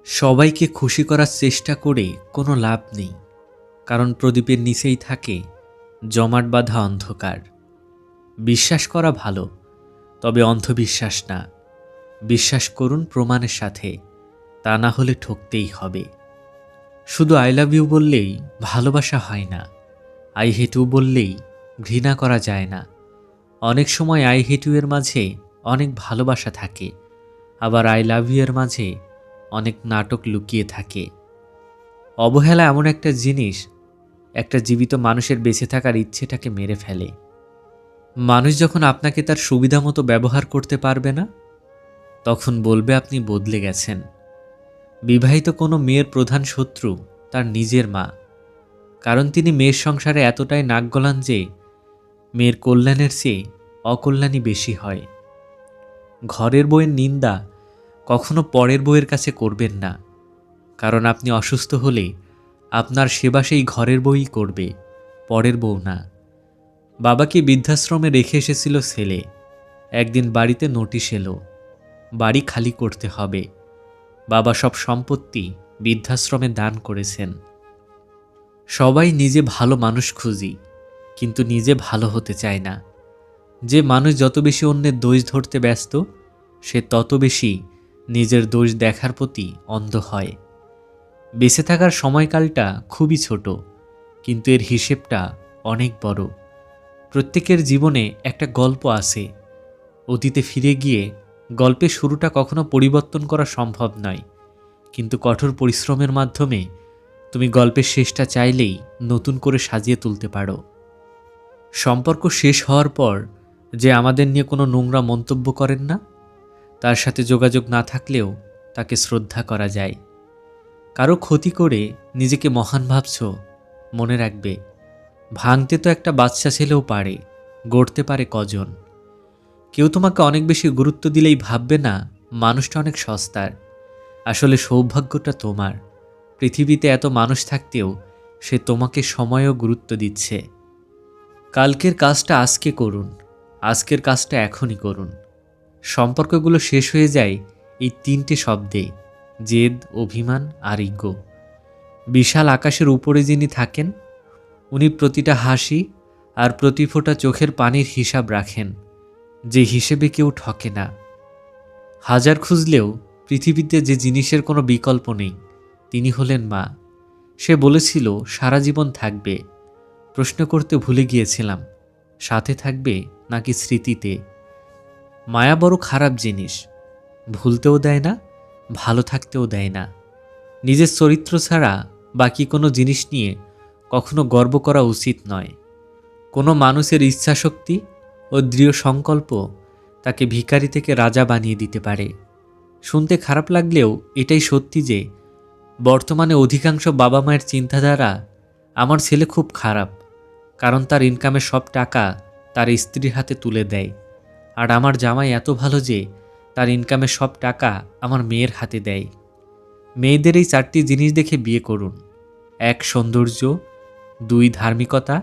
সবাইকে খুশি করার চেষ্টা করে কোনো লাভ নেই, কারণ প্রদীপের নিচেই থাকে জমাট বাঁধা অন্ধকার। বিশ্বাস করা ভালো, তবে অন্ধবিশ্বাস না। বিশ্বাস করুন প্রমাণের সাথে, তা না হলে ঠকতেই হবে। শুধু আই লাভ ইউ বললেই ভালোবাসা হয় না, আই হেট ইউ বললেই ঘৃণা করা যায় না। অনেক সময় আই হেট ইউ এর মাঝে অনেক ভালোবাসা থাকে, আবার আই লাভ ইউ এর মাঝে অনেক নাটক লুকিয়ে থাকে। অবহেলা এমন একটা জিনিস, একটা জীবিত মানুষের বেঁচে থাকার ইচ্ছেটাকে মেরে ফেলে। মানুষ যখন আপনাকে তার সুবিধা মতো ব্যবহার করতে পারবে না, তখন বলবে আপনি বদলে গেছেন। বিবাহিত কোনো মেয়ের প্রধান শত্রু তার নিজের মা, কারণ তিনি মেয়ের সংসারে এতটাই নাক গলান যে মেয়ের কল্যাণের চেয়ে অকল্যাণই বেশি হয়। ঘরের বউয়ের নিন্দা কখনো পরের বউয়ের কাছে করবেন না, কারণ আপনি অসুস্থ হলে আপনার সেবা সেই ঘরের বউই করবে, পরের বউ না। বাবাকে বৃদ্ধাশ্রমে রেখে এসেছিল ছেলে। একদিন বাড়িতে নোটিশ এলো, বাড়ি খালি করতে হবে। বাবা সব সম্পত্তি বৃদ্ধাশ্রমে দান করেছেন। সবাই নিজে ভালো মানুষ খুঁজি, কিন্তু নিজে ভালো হতে চায় না। যে মানুষ যত বেশি অন্যের দোষ ধরতে ব্যস্ত, সে তত বেশি নিজের দোষ দেখার প্রতি অন্ধ হয়। বেঁচে থাকার সময়কালটা খুবই ছোট, কিন্তু এর হিসেবটা অনেক বড়। প্রত্যেকের জীবনে একটা গল্প আছে। অতীতে ফিরে গিয়ে গল্পের শুরুটা কখনো পরিবর্তন করা সম্ভব নয়, কিন্তু কঠোর পরিশ্রমের মাধ্যমে তুমি গল্পের শেষটা চাইলেই নতুন করে সাজিয়ে তুলতে পারো। সম্পর্ক শেষ হওয়ার পর যে আমাদের নিয়ে কোনো নোংরা মন্তব্য করেন না, তার সাথে যোগাযোগ না থাকলেও তাকে শ্রদ্ধা করা যায়। কারো ক্ষতি করে নিজেকে মহান ভাবছ, মনে রাখবে ভাঙতে তো একটা বাচ্চা ছেলেও পারে, গড়তে পারে কজন। কেউ তোমাকে অনেক বেশি গুরুত্ব দিলেই ভাববে না মানুষটা অনেক সস্তার। আসলে সৌভাগ্যটা তোমার, পৃথিবীতে এত মানুষ থাকতেও সে তোমাকে সময় ও গুরুত্ব দিচ্ছে। কালকের কাজটা আজকে করুন, আজকের কাজটা এখনই করুন। সম্পর্কগুলো শেষ হয়ে যায় এই তিনটে শব্দে: জেদ, অভিমান আর ইগো। বিশাল আকাশের উপরে যিনি থাকেন, উনি প্রতিটা হাসি আর প্রতি ফোঁটা চোখের পানির হিসাব রাখেন, যে হিসেবে কেউ ঠকে না। হাজার খুঁজলেও পৃথিবীতে যে জিনিসের কোনো বিকল্প নেই, তিনি হলেন মা। সে বলেছিল সারা জীবন থাকবে। প্রশ্ন করতে ভুলে গিয়েছিলাম, সাথে থাকবে নাকি স্মৃতিতে। মায়া বড় খারাপ জিনিস, ভুলতেও দেয় না, ভালো থাকতেও দেয় না। নিজের চরিত্র ছাড়া বাকি কোনো জিনিস নিয়ে কখনো গর্ব করা উচিত নয়। কোনো মানুষের ইচ্ছাশক্তি ও দৃঢ় সংকল্প তাকে ভিখারি থেকে রাজা বানিয়ে দিতে পারে। শুনতে খারাপ লাগলেও এটাই সত্যি যে বর্তমানে অধিকাংশ বাবা মায়ের চিন্তাধারা, আমার ছেলে খুব খারাপ, কারণ তার ইনকামের সব টাকা তার স্ত্রীর হাতে তুলে দেয়, আর আমার জামাই এত ভালো যে তার ইনকামের সব টাকা আমার মেয়ের হাতে দেয়। মেয়েদের এই চারটি জিনিস দেখে বিয়ে করুন: 1 সৌন্দর্য, 2 ধার্মিকতা,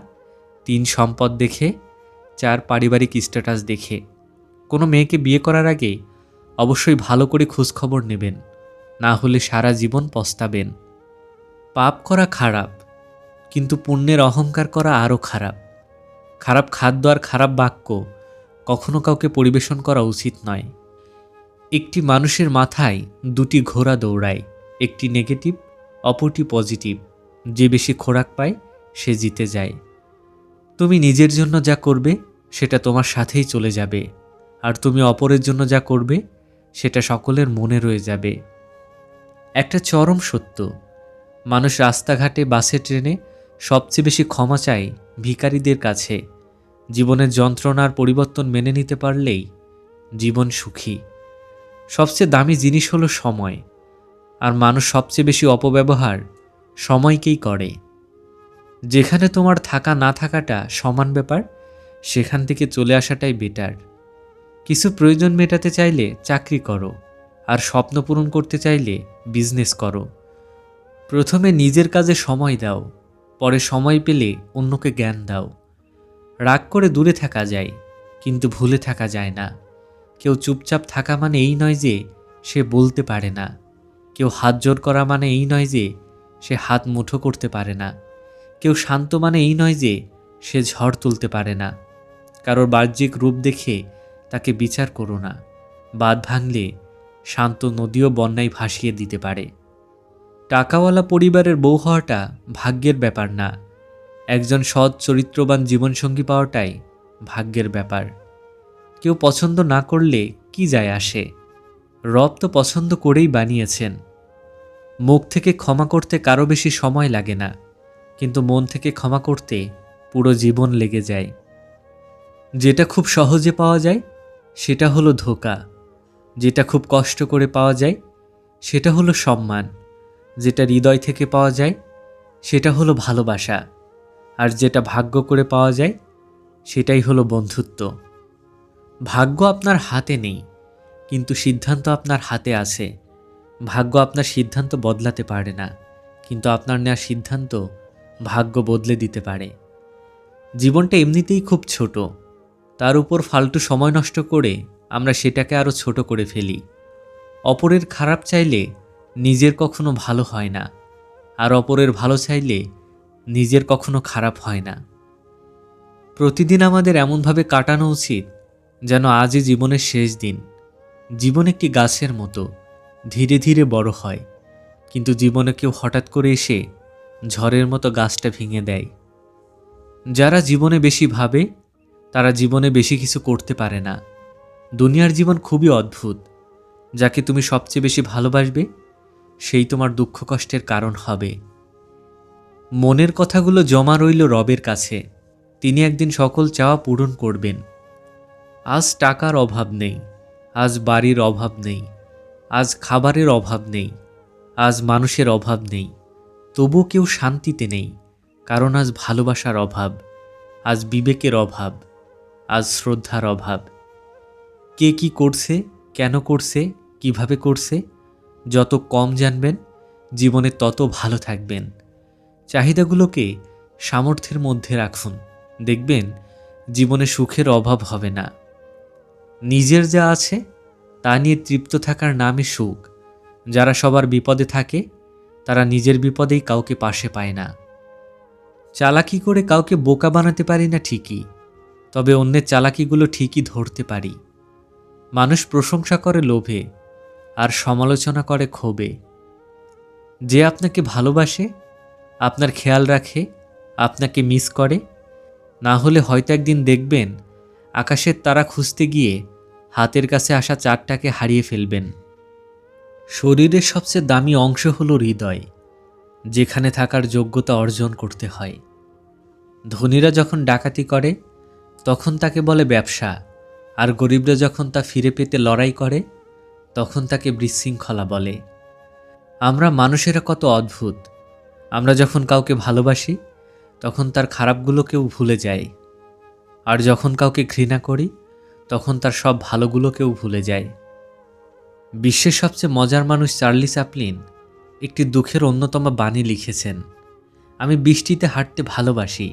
3 সম্পদ দেখে, 4 পারিবারিক স্ট্যাটাস দেখে। কোনো মেয়েকে বিয়ে করার আগে অবশ্যই ভালো করে খোঁজখবর নেবেন, না হলে সারা জীবন পস্তাবেন। পাপ করা খারাপ, কিন্তু পুণ্যের অহংকার করা আরও খারাপ। খারাপ খাদ্য আর খারাপ বাক্য কখনো কাউকে পরিবেশন করা উচিত নয়। একটি মানুষের মাথায় 2টি ঘোড়া দৌড়ায়, একটি নেগেটিভ, অপরটি পজিটিভ। যে বেশি খোরাক পায় সে জিতে যায়। তুমি নিজের জন্য যা করবে সেটা তোমার সাথেই চলে যাবে, আর তুমি অপরের জন্য যা করবে সেটা সকলের মনে রয়ে যাবে। একটা চরম সত্য, মানুষ রাস্তাঘাটে, বাসে, ট্রেনে সবচেয়ে বেশি ক্ষমা চায় ভিখারিদের কাছে। জীবনের যন্ত্রণার পরিবর্তন মেনে নিতে পারলেই জীবন সুখী। সবচেয়ে দামি জিনিস হলো সময়, আর মানুষ সবচেয়ে বেশি অপব্যবহার সময়কেই করে। যেখানে তোমার থাকা না থাকাটা সমান ব্যাপার, সেখান থেকে চলে আসাটাই বেটার। কিছু প্রয়োজন মেটাতে চাইলে চাকরি করো, আর স্বপ্ন পূরণ করতে চাইলে বিজনেস করো। প্রথমে নিজের কাজে সময় দাও, পরে সময় পেলে অন্যকে জ্ঞান দাও। রাগ করে দূরে থাকা যায়, কিন্তু ভুলে থাকা যায় না। কেউ চুপচাপ থাকা মানে এই নয় যে সে বলতে পারে না। কেউ হাত জোড় করা মানে এই নয় যে সে হাত মুঠো করতে পারে না। কেউ শান্ত মানে এই নয় যে সে ঝড় তুলতে পারে না। কারোর বাহ্যিক রূপ দেখে তাকে বিচার করো না। বাঁধ ভাঙলে শান্ত নদীও বন্যায় ভাসিয়ে দিতে পারে। টাকাওয়ালা পরিবারের বউ হওয়াটা ভাগ্যের ব্যাপার না, একজন সৎ চরিত্রবান জীবনসঙ্গী পাওয়াটাই ভাগ্যের ব্যাপার। কেউ পছন্দ না করলে কি যায় আসে, রব তো পছন্দ করেই বানিয়েছেন। মুখ থেকে ক্ষমা করতে কারো বেশি সময় লাগে না, কিন্তু মন থেকে ক্ষমা করতে পুরো জীবন লেগে যায়। যেটা খুব সহজে পাওয়া যায় সেটা হলো ধোঁকা, যেটা খুব কষ্ট করে পাওয়া যায় সেটা হলো সম্মান, যেটা হৃদয় থেকে পাওয়া যায় সেটা হলো ভালোবাসা, আর যেটা ভাগ্য করে পাওয়া যায় সেটাই হলো বন্ধুত্ব। ভাগ্য আপনার হাতে নেই, কিন্তু সিদ্ধান্ত আপনার হাতে আছে। ভাগ্য আপনার সিদ্ধান্ত বদলাতে পারে না, কিন্তু আপনার নেওয়া সিদ্ধান্ত ভাগ্য বদলে দিতে পারে। জীবনটা এমনিতেই খুব ছোট, তার উপর ফালতু সময় নষ্ট করে আমরা সেটাকে আরও ছোট করে ফেলি। অপরের খারাপ চাইলে নিজের কখনো ভালো হয় না, আর অপরের ভালো চাইলে নিজের কখনো খারাপ হয় না। প্রতিদিন আমাদের এমনভাবে কাটানো উচিত যেন আজই জীবনের শেষ দিন। জীবন একটি গাছের মতো, ধীরে ধীরে বড় হয়, কিন্তু জীবনে কেউ হঠাৎ করে এসে ঝড়ের মতো গাছটা ভেঙে দেয়। যারা জীবনে বেশি ভাবে তারা জীবনে বেশি কিছু করতে পারে না। দুনিয়ার জীবন খুবই অদ্ভুত। যাকে তুমি সবচেয়ে বেশি ভালোবাসবে সেই তোমার দুঃখ কষ্টের কারণ হবে। মনের কথাগুলো জমা রইল রবের কাছে, তিনি একদিন সকল চাওয়া পূরণ করবেন। আজ টাকার অভাব নেই, আজ বাড়ির অভাব নেই, আজ খাবারের অভাব নেই, আজ মানুষের অভাব নেই, তবু কেউ শান্তিতে নেই, কারণ আজ ভালোবাসার অভাব, আজ বিবেকের অভাব, আজ শ্রদ্ধার অভাব। কে কি করছে, কেন করছে, কিভাবে করছে, যত কম জানবেন জীবনে তত ভালো থাকবেন। চাহিদাগুলোকে সামর্থ্যের মধ্যে রাখুন, দেখবেন জীবনে সুখের অভাব হবে না। নিজের যা আছে তা নিয়ে তৃপ্ত থাকার নামই সুখ। যারা সবার বিপদে থাকে তারা নিজের বিপদেই কাউকে পাশে পায় না। চালাকি করে কাউকে বোকা বানাতে পারি না ঠিকই, তবে অন্যের চালাকিগুলো ঠিকই ধরতে পারি। মানুষ প্রশংসা করে লোভে, আর সমালোচনা করে ক্ষোভে। যে আপনাকে ভালোবাসে, আপনার খেয়াল রাখে, আপনাকে মিস করে, না হলে হয়তো একদিন দেখবেন আকাশের তারা খুঁজতে গিয়ে হাতের কাছে আসা চারটাকে হারিয়ে ফেলবেন। শরীরের সবচেয়ে দামি অংশ হলো হৃদয়, যেখানে থাকার যোগ্যতা অর্জন করতে হয়। ধনীরা যখন ডাকাতি করে তখন তাকে বলে ব্যবসা, আর গরিবরা যখন তা ফিরে পেতে লড়াই করে তখন তাকে বিশৃঙ্খলা বলে। আমরা মানুষেরা কত অদ্ভুত। আমরা যখন কাউকে ভালোবাসি তখন তার খারাপগুলোকেও ভুলে যাই, আর যখন কাউকে ঘৃণা করি তখন তার সব ভালোগুলোকেও ভুলে যায়। বিশ্বের সবচেয়ে মজার মানুষ চার্লি চ্যাপলিন একটি দুঃখের অন্যতম বাণী লিখেছেন, আমি বৃষ্টিতে হাঁটতে ভালোবাসি,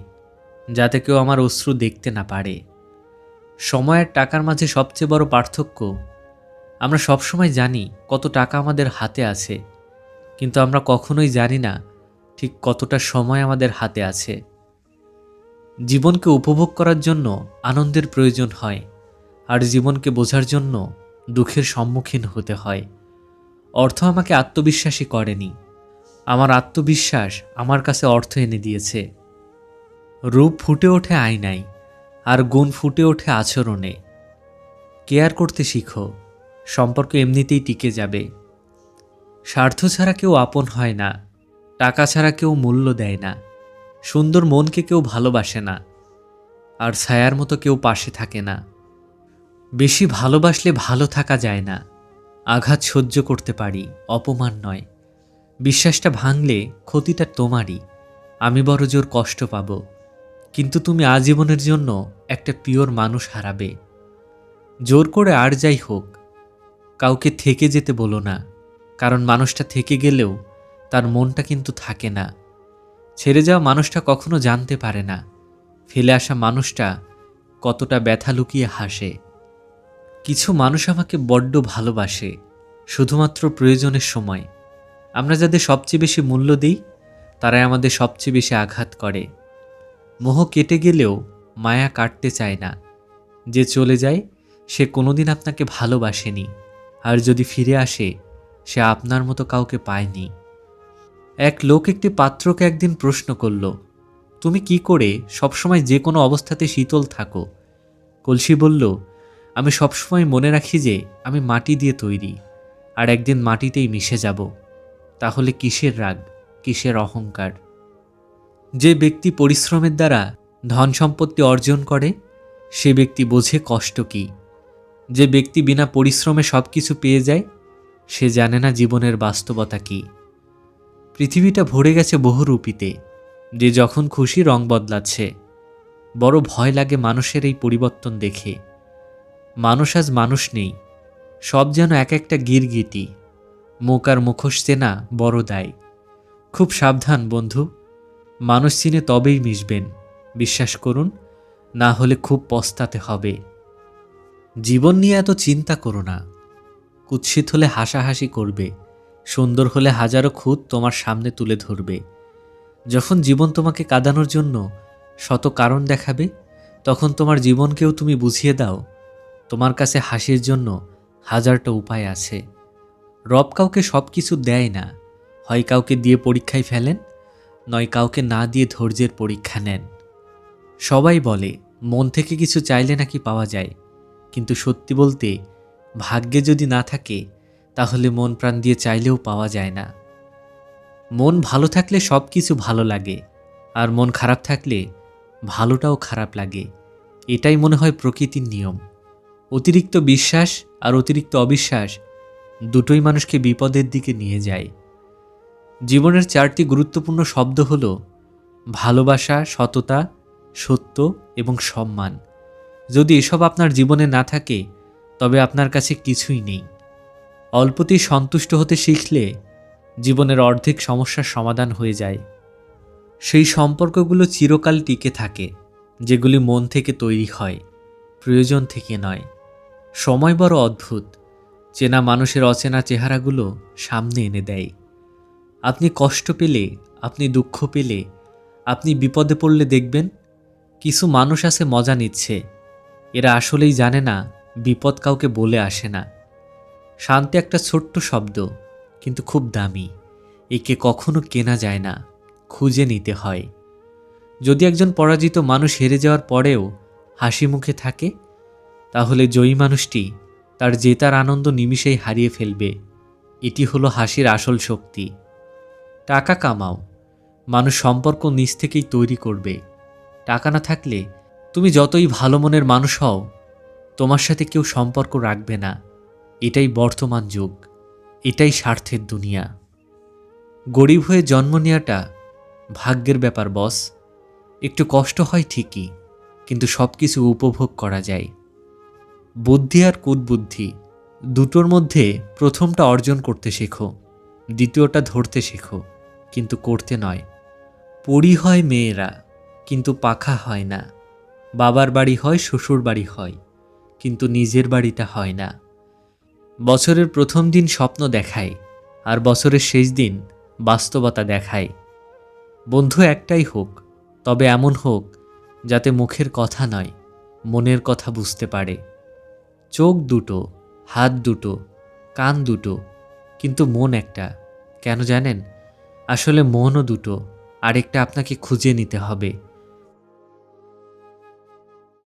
যাতে কেউ আমার অশ্রু দেখতে না পারে। সময় আর টাকার মাঝে সবচেয়ে বড় পার্থক্য, আমরা সবসময় জানি কত টাকা আমাদের হাতে আছে, কিন্তু আমরা কখনোই জানি না ঠিক কতটা সময় আমাদের হাতে আছে। জীবনকে উপভোগ করার জন্য আনন্দের প্রয়োজন হয়, আর জীবনকে বোঝার জন্য দুঃখের সম্মুখীন হতে হয়। অর্থ আমাকে আত্মবিশ্বাসী করেনি, আমার আত্মবিশ্বাস আমার কাছে অর্থ এনে দিয়েছে। রূপ ফুটে ওঠে আয়নায়, আর গুণ ফুটে ওঠে আচরণে। কেয়ার করতে শিখো, সম্পর্ক এমনিতেই টিকে যাবে। স্বার্থ ছাড়া কেউ আপন হয় না, টাকা ছাড়া কেউ মূল্য দেয় না, সুন্দর মনকে কেউ ভালোবাসে না, আর ছায়ার মতো কেউ পাশে থাকে না। বেশি ভালোবাসলে ভালো থাকা যায় না। আঘাত সহ্য করতে পারি, অপমান নয়। বিশ্বাসটা ভাঙলে ক্ষতিটা তোমারই, আমি বড় জোর কষ্ট পাব, কিন্তু তুমি আজীবনের জন্য একটা পিওর মানুষ হারাবে। জোর করে আর যাই হোক কাউকে থেকে যেতে বলো না, কারণ মানুষটা থেকে গেলেও তার মনটা কিন্তু থাকে না। ছেড়ে যাওয়া মানুষটা কখনো জানতে পারে না ফেলে আসা মানুষটা কতটা ব্যথা লুকিয়ে হাসে। কিছু মানুষ আমাকে বড্ড ভালোবাসে, শুধুমাত্র প্রয়োজনের সময়, আমরা যাদের সবচেয়ে বেশি মূল্য দিই তারাই আমাদের সবচেয়ে বেশি আঘাত করে। মোহ কেটে গেলেও মায়া কাটতে চায় না। যে চলে যায় সে কোনোদিন আপনাকে ভালোবাসেনি, আর যদি ফিরে আসে সে আপনার মতো কাউকে পায়নি। এক লোক একটি পাত্রকে একদিন প্রশ্ন করল, তুমি কি করে সবসময় যে কোনো অবস্থাতে শীতল থাকো? কলসি বলল, আমি সবসময় মনে রাখি যে আমি মাটি দিয়ে তৈরি, আর একদিন মাটিতেই মিশে যাব। তাহলে কিসের রাগ, কিসের অহংকার? যে ব্যক্তি পরিশ্রমের দ্বারা ধন সম্পত্তি অর্জন করে সে ব্যক্তি বোঝে কষ্ট কী। যে ব্যক্তি বিনা পরিশ্রমে সব কিছু পেয়ে যায় সে জানে না জীবনের বাস্তবতা কী। পৃথিবীটা ভরে গেছে বহুরূপীতে, যে যখন খুশি রং বদলাচ্ছে। বড় ভয় লাগে মানুষের এই পরিবর্তন দেখে। মানুষ আজ মানুষ নেই, সব যেন এক একটা গিরগিটি। মুখ আর মুখোশ চেনা বড় দায়। খুব সাবধান বন্ধু, মানুষ চিনে তবেই মিশবেন। বিশ্বাস করুন, না হলে খুব পস্তাতে হবে। জীবন নিয়ে এত চিন্তা করো না। কুৎসিত হলে হাসাহাসি করবে, সুন্দর হলে হাজারো খুঁত তোমার সামনে তুলে ধরবে। যখন জীবন তোমাকে কাঁদানোর জন্য শত কারণ দেখাবে, তখন তোমার জীবনকেও তুমি বুঝিয়ে দাও তোমার কাছে হাসির জন্য হাজারটা উপায় আছে। রব কাউকে সব কিছু দেয় না, হয় কাউকে দিয়ে পরীক্ষায় ফেলেন, নয় কাউকে না দিয়ে ধৈর্যের পরীক্ষা নেন। সবাই বলে মন থেকে কিছু চাইলে নাকি পাওয়া যায়, কিন্তু সত্যি বলতে ভাগ্যে যদি না থাকে তাহলে মন প্রাণ দিয়ে চাইলেও পাওয়া যায় না। মন ভালো থাকলে সব কিছু ভালো লাগে, আর মন খারাপ থাকলে ভালোটাও খারাপ লাগে। এটাই মনে হয় প্রকৃতির নিয়ম। অতিরিক্ত বিশ্বাস আর অতিরিক্ত অবিশ্বাস দুটোই মানুষকে বিপদের দিকে নিয়ে যায়। জীবনের 4টি গুরুত্বপূর্ণ শব্দ হল ভালোবাসা, সততা, সত্য এবং সম্মান। যদি এসব আপনার জীবনে না থাকে তবে আপনার কাছে কিছুই নেই। অল্পতেই সন্তুষ্ট হতে শিখলে জীবনের অর্ধেক সমস্যার সমাধান হয়ে যায়। সেই সম্পর্কগুলো চিরকাল টিকে থাকে যেগুলি মন থেকে তৈরি হয়, প্রয়োজন থেকে নয়। সময় বড় অদ্ভুত, চেনা মানুষের অচেনা চেহারাগুলো সামনে এনে দেয়। আপনি কষ্ট পেলে, আপনি দুঃখ পেলে, আপনি বিপদে পড়লে দেখবেন কিছু মানুষ আছে মজা নিচ্ছে। এরা আসলেই জানে না বিপদ কাউকে বলে আসে না। শান্তি একটা ছোট্ট শব্দ, কিন্তু খুব দামি। একে কখনো কেনা যায় না, খুঁজে নিতে হয়। যদি একজন পরাজিত মানুষ হেরে যাওয়ার পরেও হাসি মুখে থাকে, তাহলে জয়ী মানুষটি তার জেতার আনন্দ নিমিষেই হারিয়ে ফেলবে। এটি হলো হাসির আসল শক্তি। টাকা কামাও, মানুষ সম্পর্ক নিজ থেকেই তৈরি করবে। টাকা না থাকলে তুমি যতই ভালো মনের মানুষ হও, তোমার সাথে কেউ সম্পর্ক রাখবে না। এটাই বর্তমান যুগ, এটাই স্বার্থের দুনিয়া। গরিব হয়ে জন্ম নেওয়াটা ভাগ্যের ব্যাপার বস। একটু কষ্ট হয় ঠিকই, কিন্তু সব কিছু উপভোগ করা যায়। বুদ্ধি আর কুৎবুদ্ধি দুটোর মধ্যে প্রথমটা অর্জন করতে শেখো, দ্বিতীয়টা ধরতে শেখো, কিন্তু করতে নয়। পরী হয় মেয়েরা, কিন্তু পাখা হয় না। বাবার বাড়ি হয়, শ্বশুর বাড়ি হয়, কিন্তু নিজের বাড়িটা হয় না। বছরের প্রথম দিন স্বপ্ন দেখায়, আর বছরের শেষ দিন বাস্তবতা দেখায়। বন্ধু একটাই হোক, তবে এমন হোক যাতে মুখের কথা নয়, মনের কথা বুঝতে পারে। চোখ দুটো, হাত দুটো, কান দুটো, কিন্তু মন একটা। কেন জানেন? আসলে মনও দুটো, আরেকটা আপনাকে খুঁজে নিতে হবে।